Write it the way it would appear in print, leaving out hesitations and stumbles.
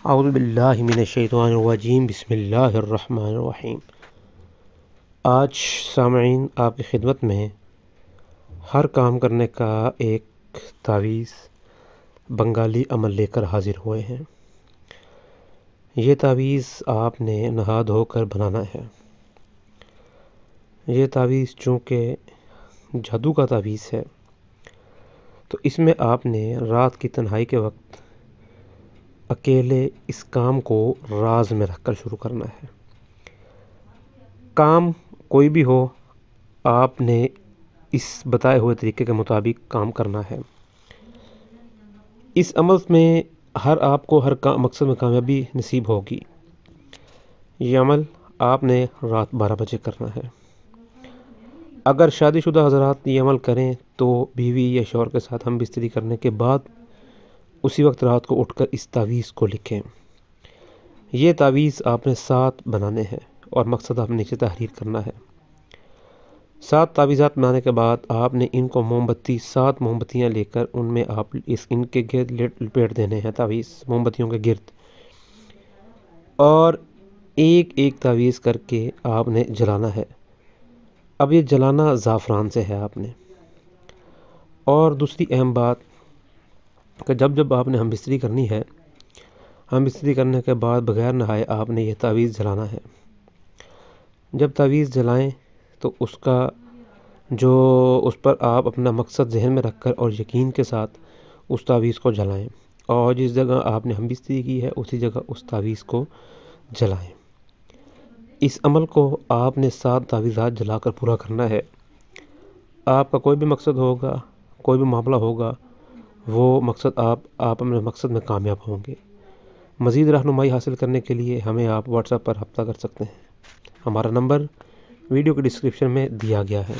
اعوذ باللہ من الشیطان الرجیم، بسم اللہ الرحمن الرحیم۔ آج سامعین آپ کی خدمت میں ہر کام کرنے کا ایک تعویذ بنگالی عمل لے کر حاضر ہوئے ہیں۔ یہ تعویذ آپ نے نہا دھو کر بنانا ہے۔ یہ تعویذ چونکہ جادو کا تعویذ ہے تو اس میں آپ نے رات کی تنہائی کے وقت اکیلے اس کام کو راز میں رکھ کر شروع کرنا ہے۔ کام کوئی بھی ہو، آپ نے اس بتائے ہوئے طریقے کے مطابق کام کرنا ہے۔ اس عمل میں آپ کو ہر مقصد میں کامیابی نصیب ہوگی۔ یہ عمل آپ نے رات 12 بجے کرنا ہے۔ اگر شادی شدہ حضرات یہ عمل کریں تو بیوی یا شوہر کے ساتھ ہم بستری کرنے کے بعد اسی وقت رات کو اٹھ کر اس تعویذ کو لکھیں۔ یہ تعویذ آپ نے 7 بنانے ہیں اور مقصد آپ نے نیچے تحریر کرنا ہے۔ 7 تعویذات بنانے کے بعد آپ نے ان کو 7 موم بتیاں لے کر ان میں آپ ان کے گرد لپیٹ دینے ہیں تعویذ موم بتیوں کے گرد، اور ایک ایک تعویذ کر کے آپ نے جلانا ہے۔ اب یہ جلانا زعفران سے ہے آپ نے۔ اور دوسری اہم بات کہ جب آپ نے ہم بستری کرنی ہے، ہم بستری کرنے کے بعد بغیر نہائے آپ نے یہ تعویذ جلانا ہے۔ جب تعویذ جلائیں تو اس پر آپ اپنا مقصد ذہن میں رکھ کر اور یقین کے ساتھ اس تعویذ کو جلائیں، اور جس جگہ آپ نے ہم بستری کی ہے اسی جگہ اس تعویذ کو جلائیں۔ اس عمل کو آپ نے 7 تعویذات جلا کر پورا کرنا ہے۔ آپ کا کوئی بھی مقصد ہوگا، کوئی بھی معاملہ ہوگا، وہ مقصد آپ اپنے مقصد میں کامیاب ہوں گے۔ مزید رہنمائی حاصل کرنے کے لیے ہمیں آپ واٹس ایپ پر رابطہ کر سکتے ہیں۔ ہمارا نمبر ویڈیو کے ڈسکرپشن میں دیا گیا ہے۔